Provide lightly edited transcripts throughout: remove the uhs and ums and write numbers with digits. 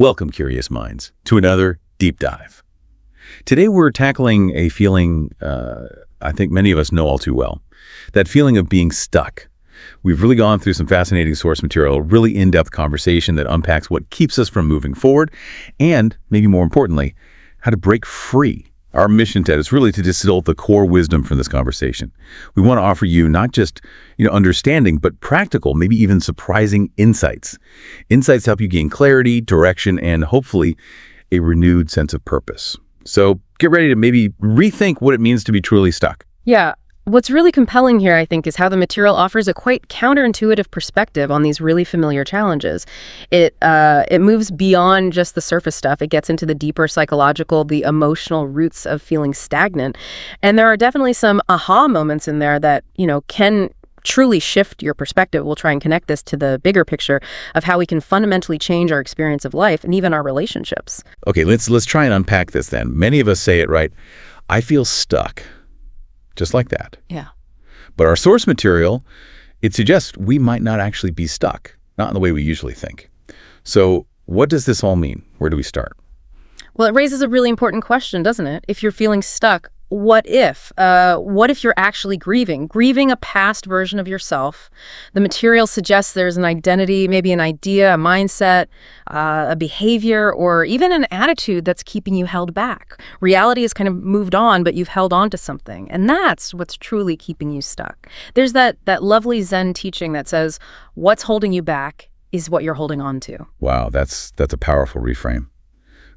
Welcome, curious minds, to another deep dive. Today we're tackling a feeling I think many of us know all too well, that feeling of being stuck. We've really gone through some fascinating source material, a really in-depth conversation that unpacks what keeps us from moving forward, and, maybe more importantly, how to break free. Our mission, Ted, is really to distill the core wisdom from this conversation. We want to offer you not just, understanding, but practical, maybe even surprising insights. Insights help you gain clarity, direction, and hopefully a renewed sense of purpose. So get ready to maybe rethink what it means to be truly stuck. Yeah. What's really compelling here, I think, is how the material offers a quite counterintuitive perspective on these really familiar challenges. It moves beyond just the surface stuff. It gets into the deeper psychological, the emotional roots of feeling stagnant. And there are definitely some aha moments in there that, can truly shift your perspective. We'll try and connect this to the bigger picture of how we can fundamentally change our experience of life and even our relationships. Okay, let's try and unpack this then. Many of us say it right. I feel stuck. Just like that. Yeah. But our source material, it suggests we might not actually be stuck, not in the way we usually think. So what does this all mean? Where do we start? Well, it raises a really important question, doesn't it? If you're feeling stuck, what if? What if you're actually grieving a past version of yourself? The material suggests there's an identity, maybe an idea, a mindset, a behavior, or even an attitude that's keeping you held back. Reality has kind of moved on, but you've held on to something. And that's what's truly keeping you stuck. There's that lovely Zen teaching that says, what's holding you back is what you're holding on to. Wow, that's a powerful reframe.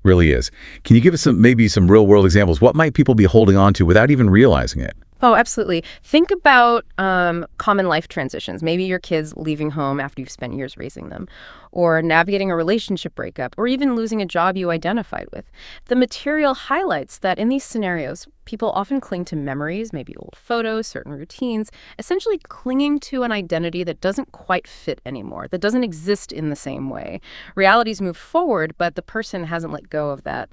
Really is. Can you give us maybe some real world examples? What might people be holding on to without even realizing it? Oh, absolutely. Think about common life transitions. Maybe your kids leaving home after you've spent years raising them, or navigating a relationship breakup, or even losing a job you identified with. The material highlights that in these scenarios, people often cling to memories, maybe old photos, certain routines, essentially clinging to an identity that doesn't quite fit anymore, that doesn't exist in the same way. Reality's moved forward, but the person hasn't let go of that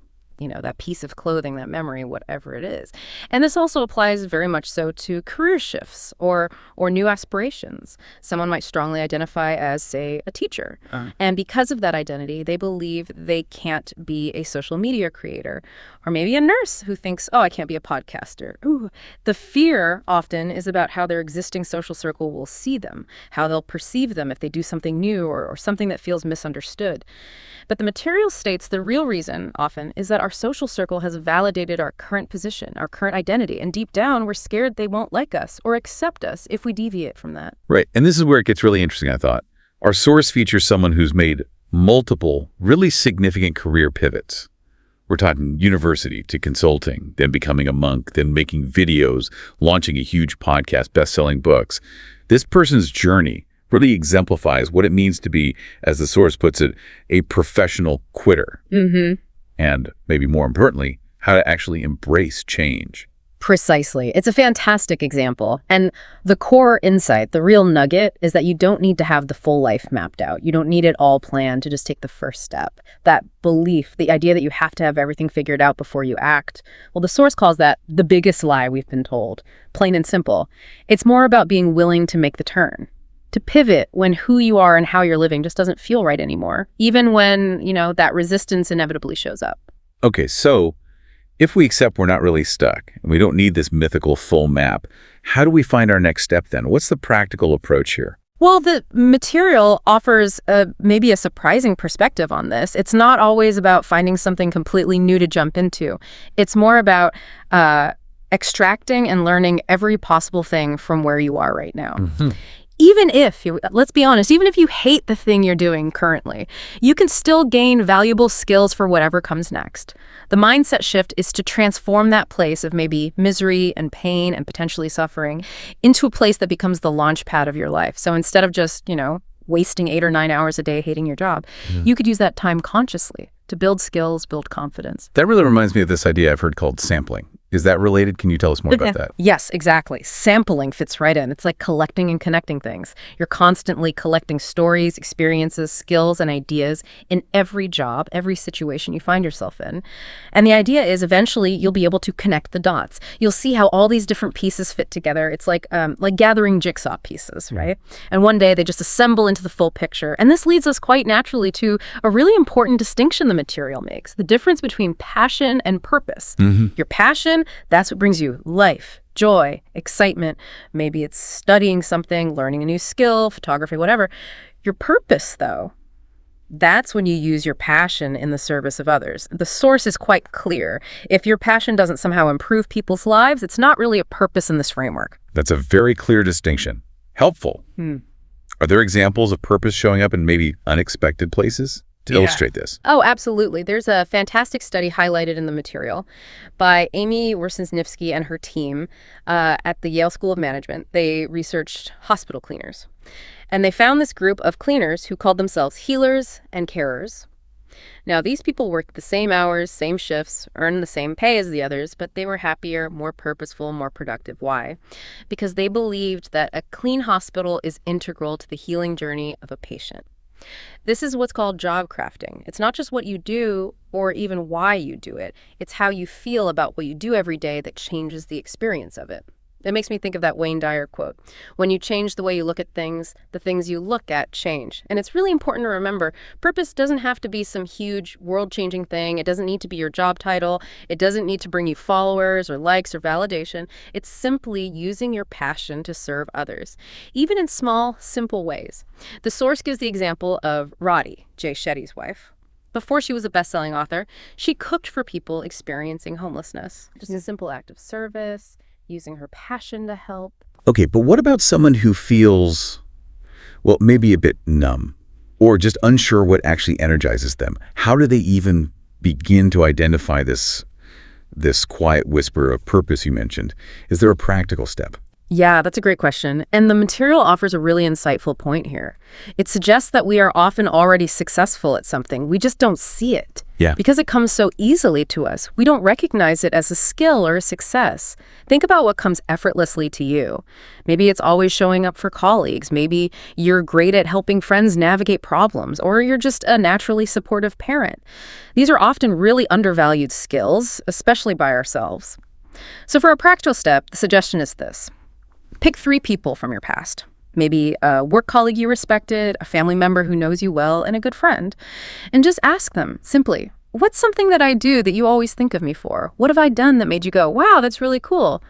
that piece of clothing, that memory, whatever it is. And this also applies very much so to career shifts or new aspirations. Someone might strongly identify as, say, a teacher. And because of that identity, they believe they can't be a social media creator. Or maybe a nurse who thinks, I can't be a podcaster. Ooh. The fear often is about how their existing social circle will see them, how they'll perceive them if they do something new or something that feels misunderstood. But the material states the real reason often is that our social circle has validated our current position, our current identity, and deep down we're scared they won't like us or accept us if we deviate from that. Right, and this is where it gets really interesting, I thought. Our source features someone who's made multiple really significant career pivots. We're talking university to consulting, then becoming a monk, then making videos, launching a huge podcast, best-selling books. This person's journey really exemplifies what it means to be, as the source puts it, a professional quitter. Mm-hmm. And maybe more importantly, how to actually embrace change. Precisely. It's a fantastic example. And the core insight, the real nugget, is that you don't need to have the full life mapped out. You don't need it all planned to just take the first step. That belief, the idea that you have to have everything figured out before you act, well, the source calls that the biggest lie we've been told. Plain and simple. It's more about being willing to make the turn, to pivot when who you are and how you're living just doesn't feel right anymore, even when, that resistance inevitably shows up. Okay, so if we accept we're not really stuck and we don't need this mythical full map, how do we find our next step then? What's the practical approach here? Well, the material offers maybe a surprising perspective on this. It's not always about finding something completely new to jump into. It's more about extracting and learning every possible thing from where you are right now. Mm-hmm. Let's be honest, even if you hate the thing you're doing currently, you can still gain valuable skills for whatever comes next. The mindset shift is to transform that place of maybe misery and pain and potentially suffering into a place that becomes the launch pad of your life. So instead of just, wasting 8 or 9 hours a day hating your job, you could use that time consciously to build skills, build confidence. That really reminds me of this idea I've heard called sampling. Is that related? Can you tell us more about that? Yes, exactly. Sampling fits right in. It's like collecting and connecting things. You're constantly collecting stories, experiences, skills, and ideas in every job, every situation you find yourself in. And the idea is eventually you'll be able to connect the dots. You'll see how all these different pieces fit together. It's like gathering jigsaw pieces, right? And one day they just assemble into the full picture. And this leads us quite naturally to a really important distinction the material makes, the difference between passion and purpose. Your passion, that's what brings you life, joy, excitement. Maybe it's studying something, learning a new skill, photography, whatever. Your purpose, though, that's when you use your passion in the service of others. The source is quite clear. If your passion doesn't somehow improve people's lives, it's not really a purpose in this framework. That's a very clear distinction. Helpful. Are there examples of purpose showing up in maybe unexpected places to illustrate this? Oh, absolutely. There's a fantastic study highlighted in the material by Amy Wersensnifsky and her team at the Yale School of Management. They researched hospital cleaners. And they found this group of cleaners who called themselves healers and carers. Now, these people worked the same hours, same shifts, earned the same pay as the others, but they were happier, more purposeful, more productive. Why? Because they believed that a clean hospital is integral to the healing journey of a patient. This is what's called job crafting. It's not just what you do or even why you do it. It's how you feel about what you do every day that changes the experience of it. It makes me think of that Wayne Dyer quote. When you change the way you look at things, the things you look at change. And it's really important to remember, purpose doesn't have to be some huge world-changing thing. It doesn't need to be your job title. It doesn't need to bring you followers or likes or validation. It's simply using your passion to serve others, even in small, simple ways. The source gives the example of Roddy, Jay Shetty's wife. Before she was a best-selling author, she cooked for people experiencing homelessness. Just a simple act of service, using her passion to help. Okay, but what about someone who feels, well, maybe a bit numb or just unsure what actually energizes them? How do they even begin to identify this quiet whisper of purpose you mentioned? Is there a practical step? Yeah, that's a great question. And the material offers a really insightful point here. It suggests that we are often already successful at something. We just don't see it. Yeah. Because it comes so easily to us. We don't recognize it as a skill or a success. Think about what comes effortlessly to you. Maybe it's always showing up for colleagues. Maybe you're great at helping friends navigate problems, or you're just a naturally supportive parent. These are often really undervalued skills, especially by ourselves. So for a practical step, the suggestion is this. Pick 3 people from your past. Maybe a work colleague you respected, a family member who knows you well, and a good friend. And just ask them, simply, what's something that I do that you always think of me for? What have I done that made you go, wow, that's really cool?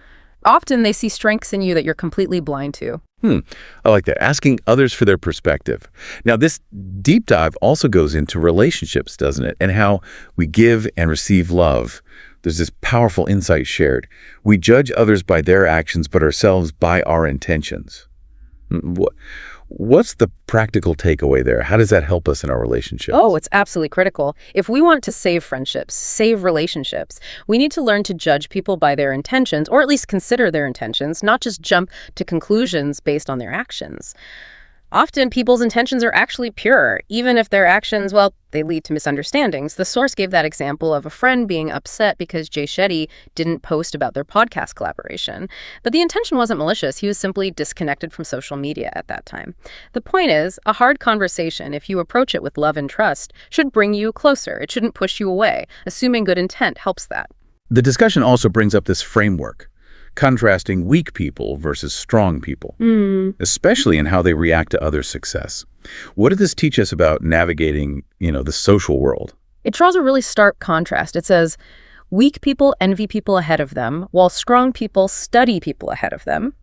Often they see strengths in you that you're completely blind to. I like that. Asking others for their perspective. Now, this deep dive also goes into relationships, doesn't it? And how we give and receive love. There's this powerful insight shared. We judge others by their actions, but ourselves by our intentions. What's the practical takeaway there? How does that help us in our relationships? Oh, it's absolutely critical. If we want to save friendships, save relationships, we need to learn to judge people by their intentions, or at least consider their intentions, not just jump to conclusions based on their actions. Often people's intentions are actually pure, even if their actions, well, they lead to misunderstandings. The source gave that example of a friend being upset because Jay Shetty didn't post about their podcast collaboration. But the intention wasn't malicious. He was simply disconnected from social media at that time. The point is, a hard conversation, if you approach it with love and trust, should bring you closer. It shouldn't push you away. Assuming good intent helps that. The discussion also brings up this framework, contrasting weak people versus strong people, especially in how they react to other success. What did this teach us about navigating, the social world? It draws a really stark contrast. It says, weak people envy people ahead of them, while strong people study people ahead of them.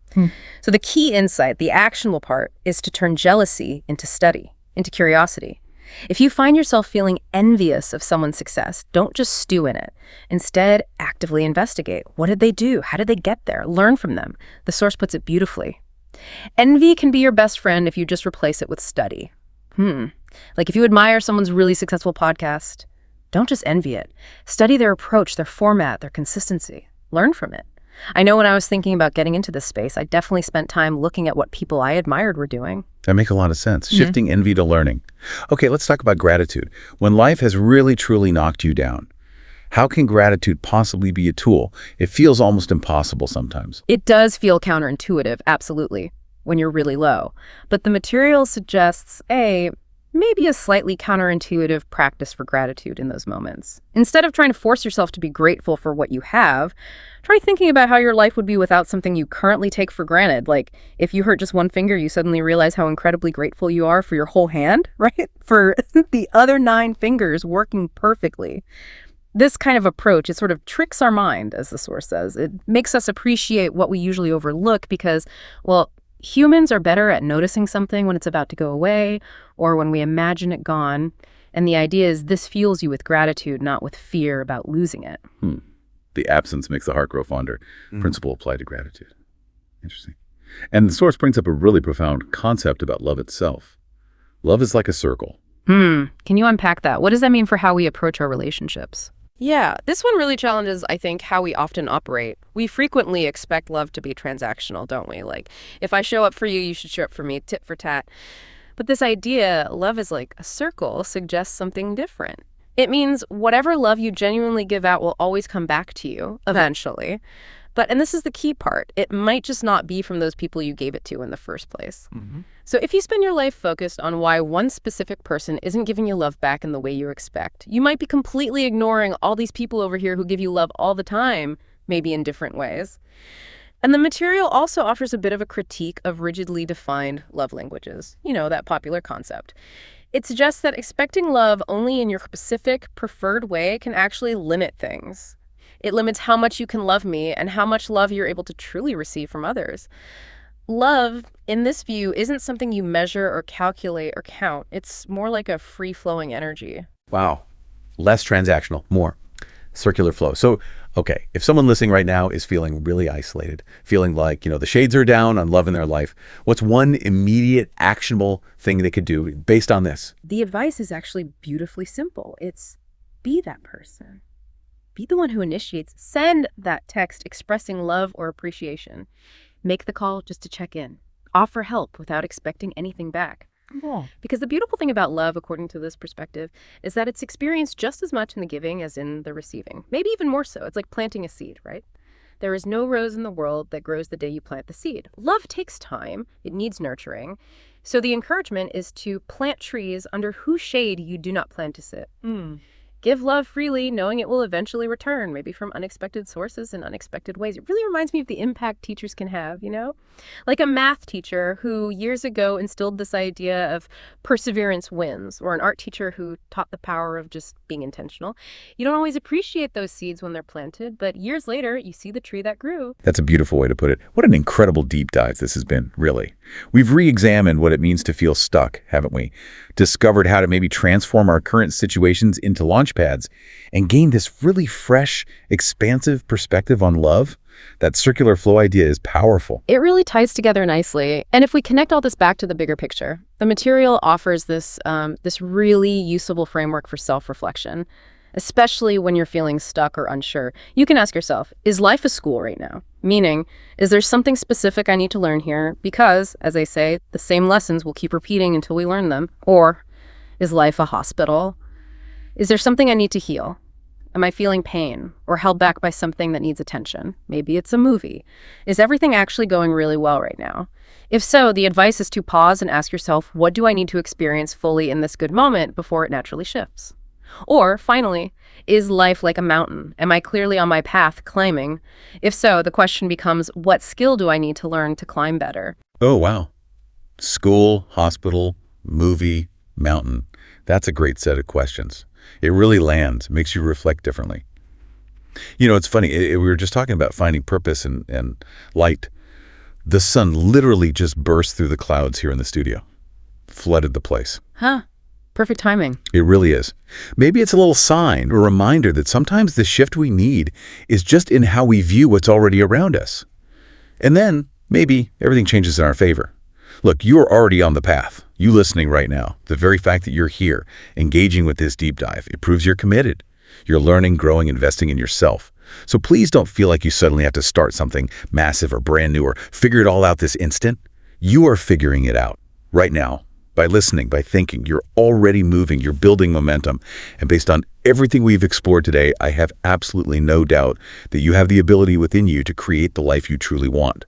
So the key insight, the actionable part, is to turn jealousy into study, into curiosity. If you find yourself feeling envious of someone's success, don't just stew in it. Instead, actively investigate. What did they do? How did they get there? Learn from them. The source puts it beautifully. Envy can be your best friend if you just replace it with study. Like if you admire someone's really successful podcast, don't just envy it. Study their approach, their format, their consistency. Learn from it. I know when I was thinking about getting into this space, I definitely spent time looking at what people I admired were doing. That makes a lot of sense. Shifting envy to learning. Okay, let's talk about gratitude. When life has really, truly knocked you down, How can gratitude possibly be a tool? It feels almost impossible sometimes. It does feel counterintuitive, absolutely, when you're really low. But the material suggests maybe a slightly counterintuitive practice for gratitude in those moments. Instead of trying to force yourself to be grateful for what you have, try thinking about how your life would be without something you currently take for granted. Like, if you hurt just one finger, you suddenly realize how incredibly grateful you are for your whole hand, right? For the other 9 fingers working perfectly. This kind of approach, it sort of tricks our mind, as the source says. It makes us appreciate what we usually overlook because, well, humans are better at noticing something when it's about to go away or when we imagine it gone. And the idea is this fuels you with gratitude, not with fear about losing it. The absence makes the heart grow fonder. Principle applied to gratitude. Interesting. And the source brings up a really profound concept about love itself. Love is like a circle. Can you unpack that? What does that mean for how we approach our relationships? Yeah, this one really challenges, I think, how we often operate. We frequently expect love to be transactional, don't we? Like, if I show up for you, you should show up for me, tit for tat. But this idea, love is like a circle, suggests something different. It means whatever love you genuinely give out will always come back to you, eventually. And this is the key part, it might just not be from those people you gave it to in the first place. So if you spend your life focused on why one specific person isn't giving you love back in the way you expect, you might be completely ignoring all these people over here who give you love all the time, maybe in different ways. And the material also offers a bit of a critique of rigidly defined love languages, that popular concept. It suggests that expecting love only in your specific, preferred way can actually limit things. It limits how much you can love me and how much love you're able to truly receive from others. Love, in this view, isn't something you measure or calculate or count. It's more like a free-flowing energy. Wow. Less transactional, more circular flow. So, okay, if someone listening right now is feeling really isolated, feeling like, the shades are down on love in their life, what's one immediate actionable thing they could do based on this? The advice is actually beautifully simple. It's be that person. Be the one who initiates. Send that text expressing love or appreciation. Make the call just to check in. Offer help without expecting anything back. Because the beautiful thing about love, according to this perspective, is that it's experienced just as much in the giving as in the receiving. Maybe even more so. It's like planting a seed, right? There is no rose in the world that grows the day you plant the seed. Love takes time. It needs nurturing. So the encouragement is to plant trees under whose shade you do not plan to sit. Give love freely, knowing it will eventually return, maybe from unexpected sources in unexpected ways. It really reminds me of the impact teachers can have, Like a math teacher who years ago instilled this idea of perseverance wins, or an art teacher who taught the power of just being intentional. You don't always appreciate those seeds when they're planted, but years later, you see the tree that grew. That's a beautiful way to put it. What an incredible deep dive this has been, really. We've re-examined what it means to feel stuck, haven't we? Discovered how to maybe transform our current situations into launch pads and gain this really fresh, expansive perspective on love. That circular flow idea is powerful. It really ties together nicely. And if we connect all this back to the bigger picture, the material offers this really usable framework for self-reflection, especially when you're feeling stuck or unsure. You can ask yourself, is life a school right now? Meaning, is there something specific I need to learn here? Because, as they say, the same lessons will keep repeating until we learn them. Or, is life a hospital? Is there something I need to heal? Am I feeling pain or held back by something that needs attention? Maybe it's a movie. Is everything actually going really well right now? If so, the advice is to pause and ask yourself, what do I need to experience fully in this good moment before it naturally shifts? Or, finally, is life like a mountain? Am I clearly on my path climbing? If so, the question becomes, what skill do I need to learn to climb better? Oh, wow. School, hospital, movie, mountain. That's a great set of questions. It really lands, makes you reflect differently. It's funny. We were just talking about finding purpose and light. The sun literally just burst through the clouds here in the studio, flooded the place. Perfect timing. It really is. Maybe it's a little sign or reminder that sometimes the shift we need is just in how we view what's already around us. And then maybe everything changes in our favor. Look, you are already on the path. You listening right now, the very fact that you're here, engaging with this deep dive, it proves you're committed. You're learning, growing, investing in yourself. So please don't feel like you suddenly have to start something massive or brand new or figure it all out this instant. You are figuring it out right now by listening, by thinking. You're already moving. You're building momentum. And based on everything we've explored today, I have absolutely no doubt that you have the ability within you to create the life you truly want.